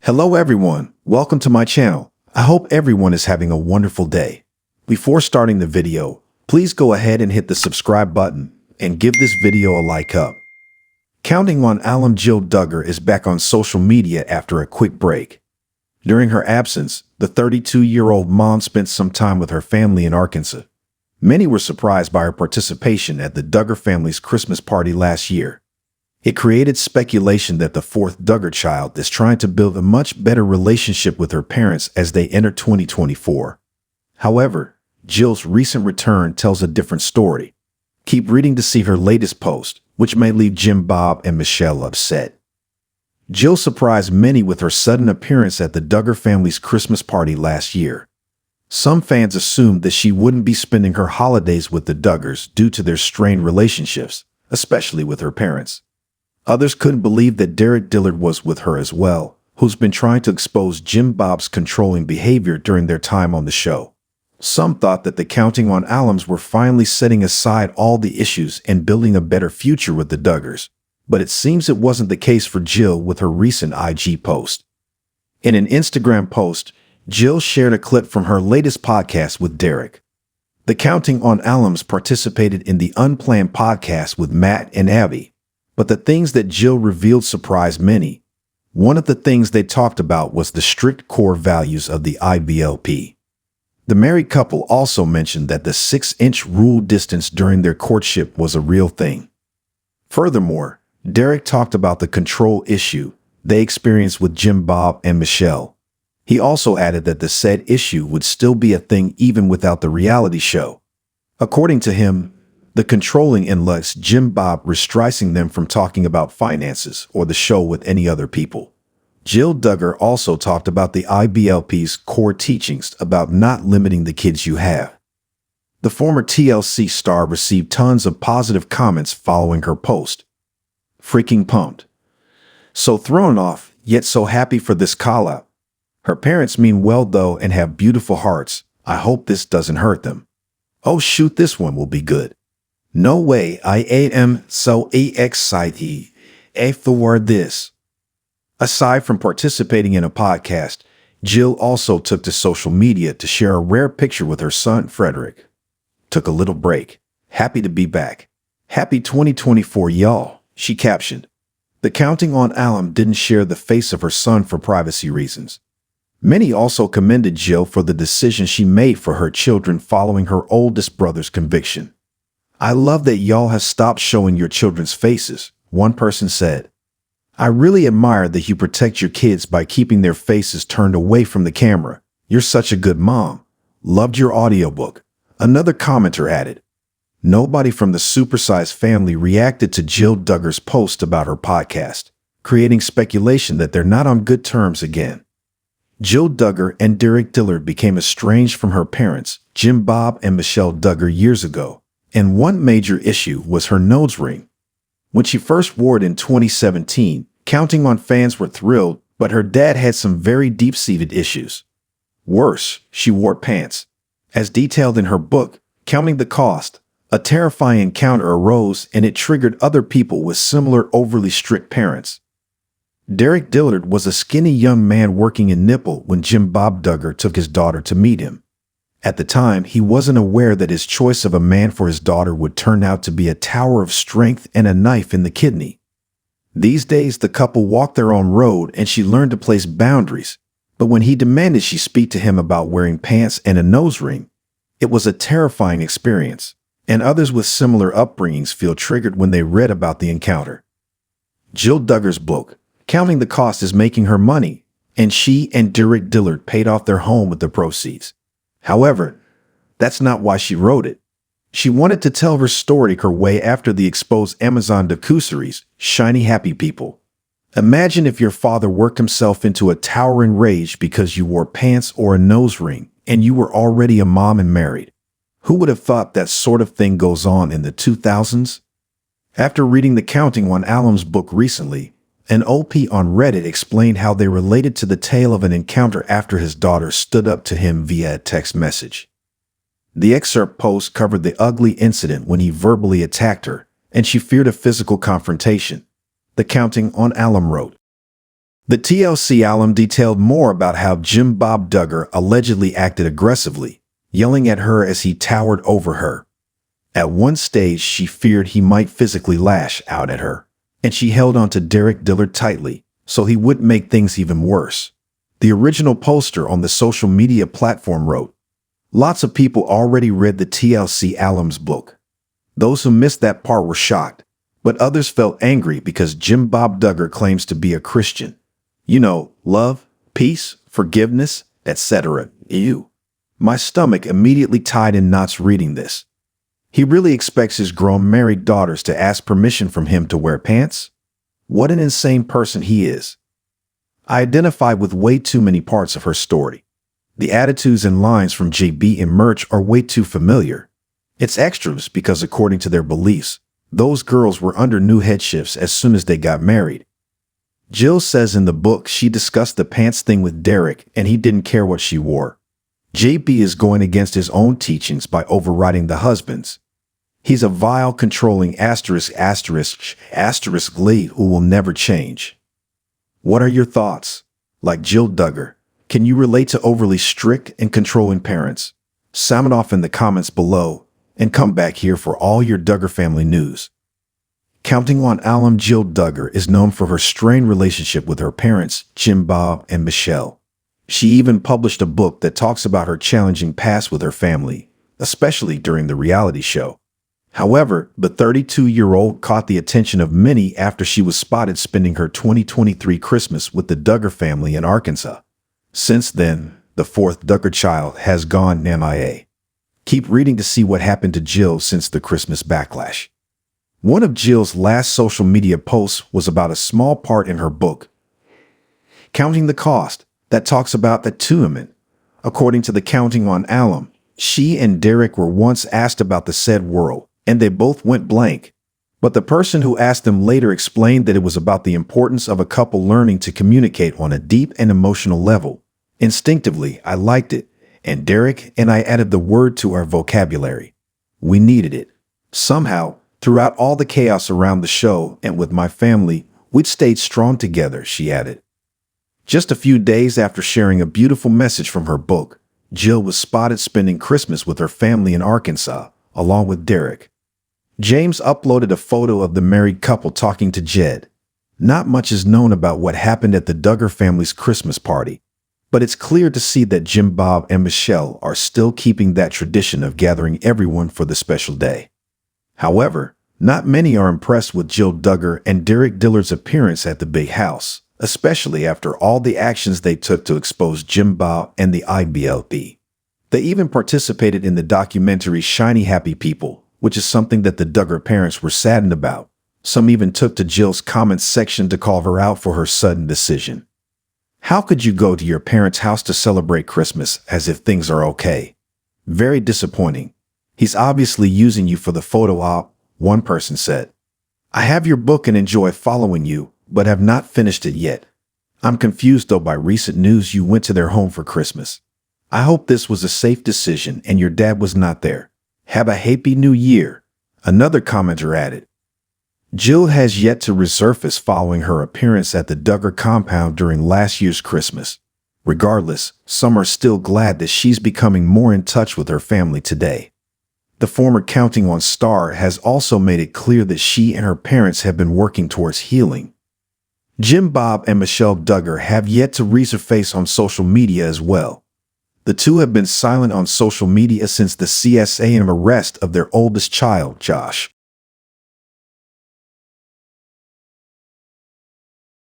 Hello everyone, welcome to my channel. I hope everyone is having a wonderful day. Before starting the video, please go ahead and hit the subscribe button and give this video a like up. Counting on alum Jill Duggar is back on social media after a quick break. During her absence, the 32-year-old mom spent some time with her family in Arkansas. Many were surprised by her participation at the Duggar family's Christmas party last year. It created speculation that the fourth Duggar child is trying to build a much better relationship with her parents as they enter 2024. However, Jill's recent return tells a different story. Keep reading to see her latest post, which may leave Jim, Bob, and Michelle upset. Jill surprised many with her sudden appearance at the Duggar family's Christmas party last year. Some fans assumed that she wouldn't be spending her holidays with the Duggars due to their strained relationships, especially with her parents. Others couldn't believe that Derick Dillard was with her as well, who's been trying to expose Jim Bob's controlling behavior during their time on the show. Some thought that the Counting on Alums were finally setting aside all the issues and building a better future with the Duggars, but it seems it wasn't the case for Jill with her recent IG post. In an Instagram post, Jill shared a clip from her latest podcast with Derick. The Counting on Alums participated in the Unplanned podcast with Matt and Abby. But the things that Jill revealed surprised many. One of the things they talked about was the strict core values of the IBLP. The married couple also mentioned that the 6-inch rule distance during their courtship was a real thing. Furthermore, Derick talked about the control issue they experienced with Jim, Bob, and Michelle. He also added that the said issue would still be a thing even without the reality show. According to him, the controlling in-laws Jim Bob restricting them from talking about finances or the show with any other people. Jill Duggar also talked about the IBLP's core teachings about not limiting the kids you have. The former TLC star received tons of positive comments following her post. Freaking pumped. So thrown off, yet so happy for this call-out. Her parents mean well though and have beautiful hearts. I hope this doesn't hurt them. Oh shoot, this one will be good. No way, I am so excited for this. Aside from participating in a podcast, Jill also took to social media to share a rare picture with her son, Frederick. Took a little break. Happy to be back. Happy 2024, y'all, she captioned. The Counting on Alum didn't share the face of her son for privacy reasons. Many also commended Jill for the decision she made for her children following her oldest brother's conviction. I love that y'all have stopped showing your children's faces, one person said. I really admire that you protect your kids by keeping their faces turned away from the camera. You're such a good mom. Loved your audiobook. Another commenter added. Nobody from the supersized family reacted to Jill Duggar's post about her podcast, creating speculation that they're not on good terms again. Jill Duggar and Derick Dillard became estranged from her parents, Jim, Bob, and Michelle Duggar, years ago. And one major issue was her nose ring. When she first wore it in 2017, Counting on fans were thrilled, but her dad had some very deep-seated issues. Worse, she wore pants. As detailed in her book, Counting the Cost, a terrifying encounter arose and it triggered other people with similar overly strict parents. Derick Dillard was a skinny young man working in Nipple when Jim Bob Duggar took his daughter to meet him. At the time, he wasn't aware that his choice of a man for his daughter would turn out to be a tower of strength and a knife in the kidney. These days, the couple walked their own road and she learned to place boundaries. But when he demanded she speak to him about wearing pants and a nose ring, it was a terrifying experience, and others with similar upbringings feel triggered when they read about the encounter. Jill Duggar's book, Counting the Cost, is making her money, and she and Derick Dillard paid off their home with the proceeds. However, that's not why she wrote it. She wanted to tell her story her way after the exposed Amazon docuseries, Shiny Happy People. Imagine if your father worked himself into a towering rage because you wore pants or a nose ring and you were already a mom and married. Who would have thought that sort of thing goes on in the 2000s? After reading the Counting on Alum's book recently, an OP on Reddit explained how they related to the tale of an encounter after his daughter stood up to him via a text message. The excerpt post covered the ugly incident when he verbally attacked her, and she feared a physical confrontation. The Counting on Alum wrote, The TLC alum detailed more about how Bob Duggar allegedly acted aggressively, yelling at her as he towered over her. At one stage, she feared he might physically lash out at her, and she held on to Derick Dillard tightly so he wouldn't make things even worse. The original poster on the social media platform wrote, "Lots of people already read the TLC alum's book. Those who missed that part were shocked, but others felt angry because Bob Duggar claims to be a Christian. You know, love, peace, forgiveness, etc. Ew." My stomach immediately tied in knots reading this. He really expects his grown married daughters to ask permission from him to wear pants? What an insane person he is. I identified with way too many parts of her story. The attitudes and lines from JB and Merch are way too familiar. It's extras because according to their beliefs, those girls were under new headships as soon as they got married. Jill says in the book she discussed the pants thing with Derick and he didn't care what she wore. JB is going against his own teachings by overriding the husband's. He's a vile, controlling Lee who will never change. What are your thoughts? Like Jill Duggar, can you relate to overly strict and controlling parents? Sound off in the comments below and come back here for all your Duggar family news. Counting on alum Jill Duggar is known for her strained relationship with her parents, Bob and Michelle. She even published a book that talks about her challenging past with her family, especially during the reality show. However, the 32-year-old caught the attention of many after she was spotted spending her 2023 Christmas with the Duggar family in Arkansas. Since then, the fourth Duggar child has gone MIA. Keep reading to see what happened to Jill since the Christmas backlash. One of Jill's last social media posts was about a small part in her book, Counting the Cost, that talks about the attunement. According to the Counting on alum, she and Derick were once asked about the said world, and they both went blank. But the person who asked them later explained that it was about the importance of a couple learning to communicate on a deep and emotional level. Instinctively, I liked it, and Derick and I added the word to our vocabulary. We needed it. Somehow, throughout all the chaos around the show and with my family, we'd stayed strong together, she added. Just a few days after sharing a beautiful message from her book, Jill was spotted spending Christmas with her family in Arkansas, along with Derick. James uploaded a photo of the married couple talking to Jed. Not much is known about what happened at the Duggar family's Christmas party, but it's clear to see that Bob and Michelle are still keeping that tradition of gathering everyone for the special day. However, not many are impressed with Jill Duggar and Derick Dillard's appearance at the big house, especially after all the actions they took to expose Bob and the IBLP. They even participated in the documentary Shiny Happy People, which is something that the Duggar parents were saddened about. Some even took to Jill's comments section to call her out for her sudden decision. How could you go to your parents' house to celebrate Christmas as if things are okay? Very disappointing. He's obviously using you for the photo op, one person said. I have your book and enjoy following you, but have not finished it yet. I'm confused though by recent news you went to their home for Christmas. I hope this was a safe decision and your dad was not there. Have a happy new year, another commenter added. Jill has yet to resurface following her appearance at the Duggar compound during last year's Christmas. Regardless, some are still glad that she's becoming more in touch with her family today. The former Counting on star has also made it clear that she and her parents have been working towards healing. Bob and Michelle Duggar have yet to resurface on social media as well. The two have been silent on social media since the CSA and arrest of their oldest child, Josh.